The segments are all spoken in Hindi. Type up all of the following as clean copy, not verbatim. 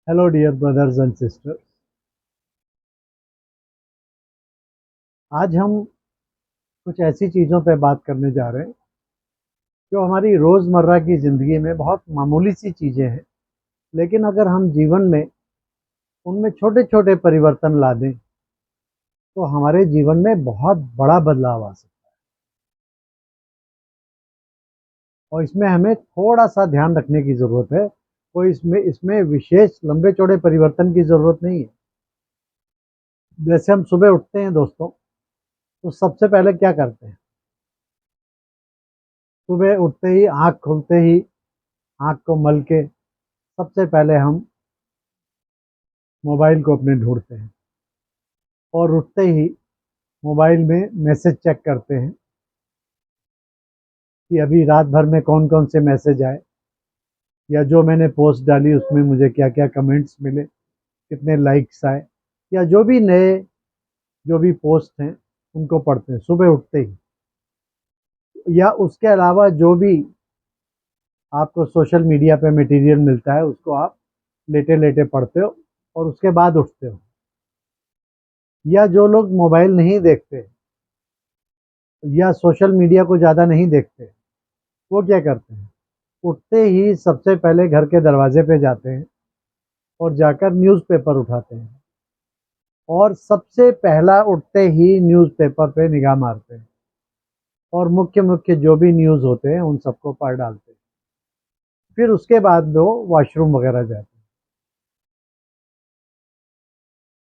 Hello dear brothers and sisters. आज हम कुछ ऐसी चीज़ों पे बात करने जा रहे हैं जो हमारी रोज़मर्रा की ज़िंदगी में बहुत मामूली सी चीज़ें हैं, लेकिन अगर हम जीवन में उनमें छोटे छोटे परिवर्तन ला दें तो हमारे जीवन में बहुत बड़ा बदलाव आ सकता है। और इसमें हमें थोड़ा सा ध्यान रखने की ज़रूरत है। कोई इसमें इसमें विशेष लंबे चौड़े परिवर्तन की ज़रूरत नहीं है। जैसे हम सुबह उठते हैं दोस्तों, तो सबसे पहले क्या करते हैं? सुबह उठते ही, आँख खुलते ही, आँख को मल के सबसे पहले हम मोबाइल को अपने ढूंढते हैं और उठते ही मोबाइल में मैसेज चेक करते हैं कि अभी रात भर में कौन कौन से मैसेज आए, या जो मैंने पोस्ट डाली उसमें मुझे क्या क्या कमेंट्स मिले, कितने लाइक्स आए, या जो भी नए जो भी पोस्ट हैं उनको पढ़ते हैं सुबह उठते ही। या उसके अलावा जो भी आपको सोशल मीडिया पे मटेरियल मिलता है उसको आप लेटे लेटे पढ़ते हो और उसके बाद उठते हो। या जो लोग मोबाइल नहीं देखते या सोशल मीडिया को ज़्यादा नहीं देखते, वो क्या करते हैं? उठते ही सबसे पहले घर के दरवाजे पे जाते हैं और जाकर न्यूज़पेपर उठाते हैं और सबसे पहला उठते ही न्यूज़पेपर पे निगाह मारते हैं और मुख्य मुख्य जो भी न्यूज़ होते हैं उन सबको पढ़ डालते हैं। फिर उसके बाद वो वॉशरूम वगैरह जाते हैं।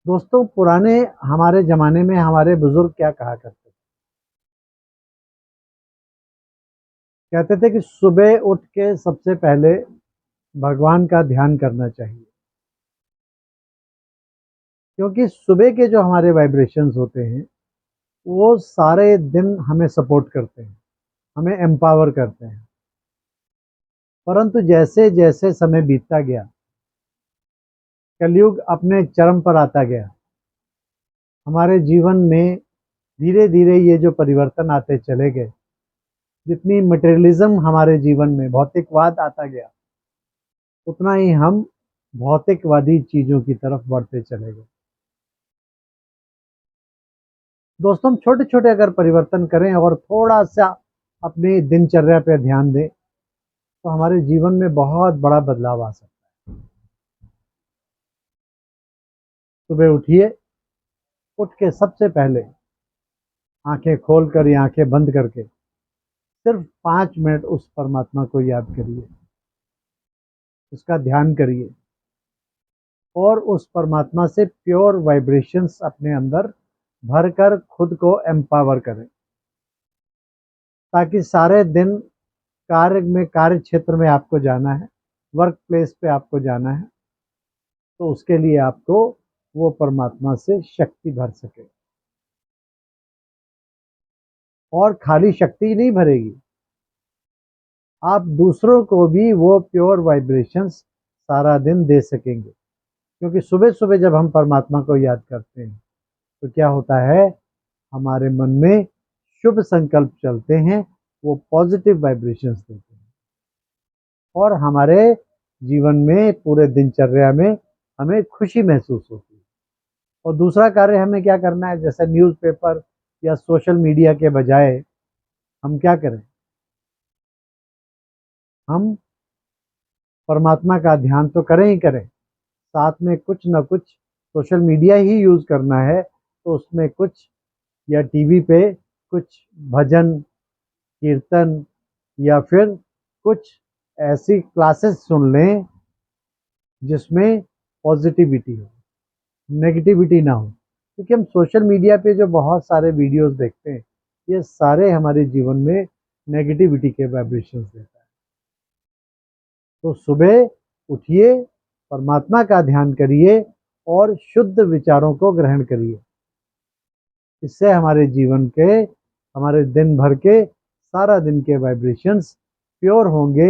दोस्तों, पुराने हमारे ज़माने में हमारे बुजुर्ग क्या कहा करते थे? कहते थे कि सुबह उठ के सबसे पहले भगवान का ध्यान करना चाहिए, क्योंकि सुबह के जो हमारे वाइब्रेशंस होते हैं वो सारे दिन हमें सपोर्ट करते हैं, हमें एम्पावर करते हैं। परंतु जैसे जैसे समय बीतता गया, कलयुग अपने चरम पर आता गया, हमारे जीवन में धीरे धीरे ये जो परिवर्तन आते चले गए, जितनी मटेरियलिज्म हमारे जीवन में भौतिकवाद आता गया, उतना ही हम भौतिकवादी चीज़ों की तरफ बढ़ते चले गए। दोस्तों, हम छोटे छोटे अगर परिवर्तन करें और थोड़ा सा अपनी दिनचर्या पे ध्यान दें तो हमारे जीवन में बहुत बड़ा बदलाव आ सकता है। सुबह उठिए, उठ के सबसे पहले आंखें खोल कर या आंखें बंद करके सिर्फ 5 मिनट उस परमात्मा को याद करिए, उसका ध्यान करिए और उस परमात्मा से प्योर वाइब्रेशंस अपने अंदर भरकर खुद को एम्पावर करें, ताकि सारे दिन कार्य क्षेत्र में आपको जाना है, वर्क प्लेस पे आपको जाना है, तो उसके लिए आपको वो परमात्मा से शक्ति भर सके। और खाली शक्ति नहीं भरेगी, आप दूसरों को भी वो प्योर वाइब्रेशंस सारा दिन दे सकेंगे। क्योंकि सुबह सुबह जब हम परमात्मा को याद करते हैं तो क्या होता है, हमारे मन में शुभ संकल्प चलते हैं, वो पॉजिटिव वाइब्रेशंस देते हैं और हमारे जीवन में पूरे दिनचर्या में हमें खुशी महसूस होती है। और दूसरा कार्य हमें क्या करना है, जैसे न्यूज़पेपर या सोशल मीडिया के बजाय हम क्या करें, हम परमात्मा का ध्यान तो करें ही करें, साथ में कुछ ना कुछ सोशल मीडिया ही यूज़ करना है तो उसमें कुछ, या टीवी पे कुछ भजन, कीर्तन, या फिर कुछ ऐसी क्लासेस सुन लें जिसमें पॉजिटिविटी हो, नेगेटिविटी ना हो। क्योंकि हम सोशल मीडिया पे जो बहुत सारे वीडियोस देखते हैं, ये सारे हमारे जीवन में नेगेटिविटी के वाइब्रेशंस देता है। तो सुबह उठिए, परमात्मा का ध्यान करिए और शुद्ध विचारों को ग्रहण करिए। इससे हमारे जीवन के, हमारे दिन भर के, सारा दिन के वाइब्रेशंस प्योर होंगे,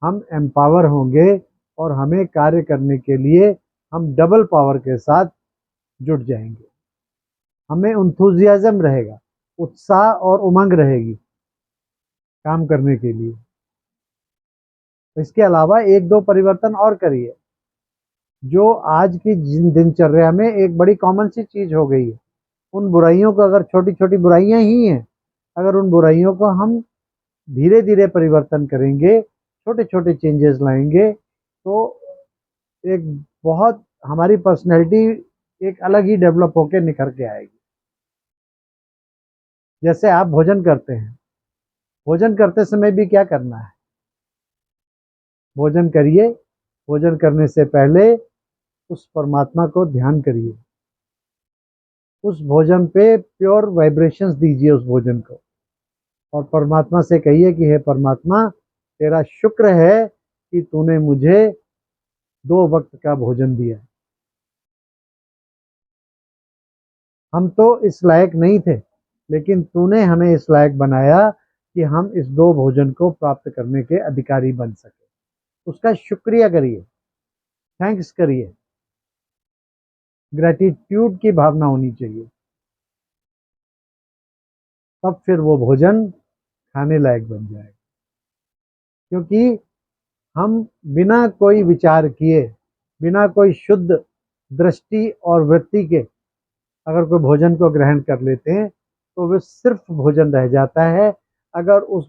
हम एम्पावर होंगे और हमें कार्य करने के लिए हम डबल पावर के साथ जुट जाएंगे। हमें इंथुजियाज्म रहेगा, उत्साह और उमंग रहेगी काम करने के लिए। इसके अलावा एक दो परिवर्तन और करिए। जो आज की दिनचर्या में एक बड़ी कॉमन सी चीज हो गई है। उन बुराइयों को, अगर छोटी छोटी बुराइयां ही हैं, अगर उन बुराइयों को हम धीरे धीरे परिवर्तन करेंगे, छोटे छोटे चेंजेस लाएंगे, तो एक बहुत हमारी पर्सनैलिटी एक अलग ही डेवलप होकर निखर के आएगी। जैसे आप भोजन करते हैं, भोजन करते समय भी क्या करना है? भोजन करिए, भोजन करने से पहले उस परमात्मा को ध्यान करिए, उस भोजन पे प्योर वाइब्रेशंस दीजिए उस भोजन को, और परमात्मा से कहिए कि हे परमात्मा, तेरा शुक्र है कि तूने मुझे 2 वक्त का भोजन दिया। हम तो इस लायक नहीं थे, लेकिन तूने हमें इस लायक बनाया कि हम इस 2 भोजन को प्राप्त करने के अधिकारी बन सके। उसका शुक्रिया करिए, थैंक्स करिए, ग्रेटिट्यूड की भावना होनी चाहिए, तब फिर वो भोजन खाने लायक बन जाएगा। क्योंकि हम बिना कोई विचार किए, बिना कोई शुद्ध दृष्टि और वृत्ति के अगर कोई भोजन को ग्रहण कर लेते हैं तो वह सिर्फ भोजन रह जाता है। अगर उस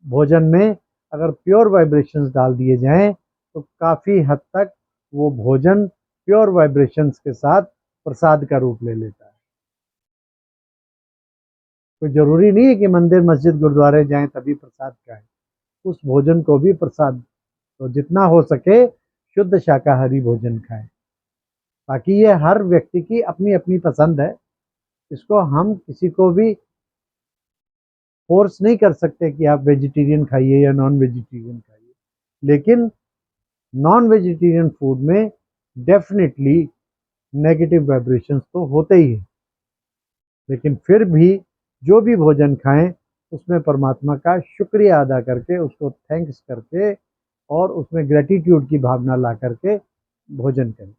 भोजन में अगर प्योर वाइब्रेशंस डाल दिए जाएं तो काफ़ी हद तक वो भोजन प्योर वाइब्रेशंस के साथ प्रसाद का रूप ले लेता है। कोई ज़रूरी नहीं है कि मंदिर मस्जिद गुरुद्वारे जाएं तभी प्रसाद खाएं, उस भोजन को भी प्रसाद, तो जितना हो सके शुद्ध शाकाहारी भोजन खाएं। बाकी ये हर व्यक्ति की अपनी अपनी पसंद है, इसको हम किसी को भी फोर्स नहीं कर सकते कि आप वेजिटेरियन खाइए या नॉन वेजिटेरियन खाइए। लेकिन नॉन वेजिटेरियन फूड में डेफिनेटली नेगेटिव वाइब्रेशंस तो होते ही हैं, लेकिन फिर भी जो भी भोजन खाएं उसमें परमात्मा का शुक्रिया अदा करके, उसको थैंक्स करके और उसमें ग्रेटिट्यूड की भावना ला करके भोजन करें।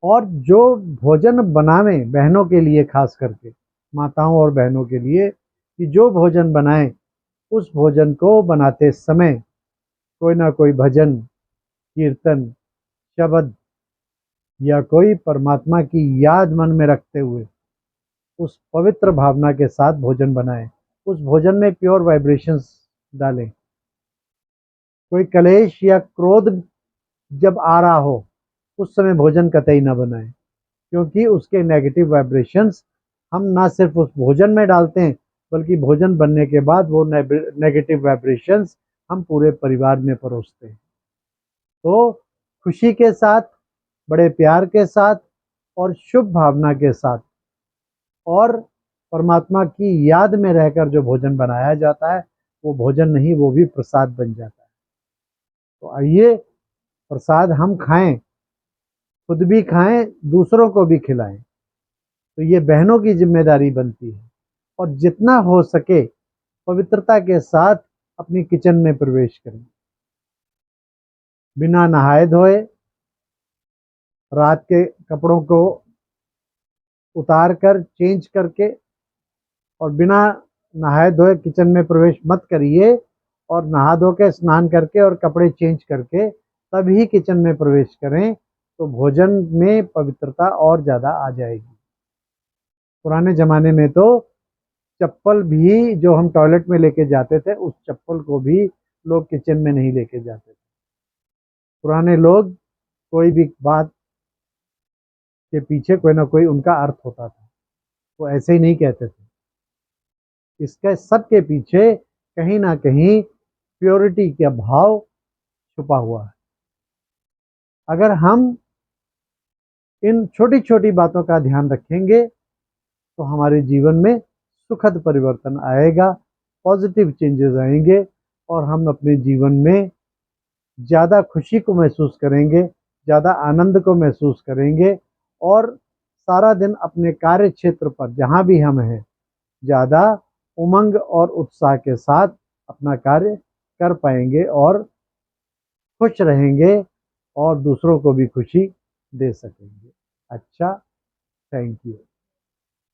और जो भोजन बनावें बहनों के लिए, खास करके माताओं और बहनों के लिए, कि जो भोजन बनाएं उस भोजन को बनाते समय कोई ना कोई भजन, कीर्तन, शब्द या कोई परमात्मा की याद मन में रखते हुए उस पवित्र भावना के साथ भोजन बनाएं। उस भोजन में प्योर वाइब्रेशंस डालें। कोई कलेश या क्रोध जब आ रहा हो उस समय भोजन कतई ना बनाएं, क्योंकि उसके नेगेटिव वाइब्रेशंस हम ना सिर्फ उस भोजन में डालते हैं, बल्कि भोजन बनने के बाद वो नेगेटिव वाइब्रेशंस हम पूरे परिवार में परोसते हैं। तो खुशी के साथ, बड़े प्यार के साथ और शुभ भावना के साथ और परमात्मा की याद में रहकर जो भोजन बनाया जाता है वो भोजन नहीं, वो भी प्रसाद बन जाता है। तो आइए प्रसाद हम खाएं, खुद भी खाएं, दूसरों को भी खिलाएं। तो ये बहनों की जिम्मेदारी बनती है। और जितना हो सके पवित्रता के साथ अपनी किचन में प्रवेश करें, बिना नहाए धोए, रात के कपड़ों को उतार कर चेंज करके, और बिना नहाए धोए किचन में प्रवेश मत करिए। और नहा धो के स्नान करके और कपड़े चेंज करके तभी किचन में प्रवेश करें, तो भोजन में पवित्रता और ज़्यादा आ जाएगी। पुराने ज़माने में तो चप्पल भी जो हम टॉयलेट में लेके जाते थे, उस चप्पल को भी लोग किचन में नहीं लेके जाते थे। पुराने लोग कोई भी बात के पीछे कोई ना कोई उनका अर्थ होता था, वो ऐसे ही नहीं कहते थे। इसके सबके पीछे कहीं ना कहीं प्योरिटी का भाव छुपा हुआ है। अगर हम इन छोटी छोटी बातों का ध्यान रखेंगे तो हमारे जीवन में सुखद परिवर्तन आएगा, पॉजिटिव चेंजेस आएंगे, और हम अपने जीवन में ज़्यादा खुशी को महसूस करेंगे, ज़्यादा आनंद को महसूस करेंगे, और सारा दिन अपने कार्य क्षेत्र पर जहाँ भी हम हैं ज़्यादा उमंग और उत्साह के साथ अपना कार्य कर पाएंगे और खुश रहेंगे और दूसरों को भी खुशी दे सकेंगे। अच्छा, थैंक यू।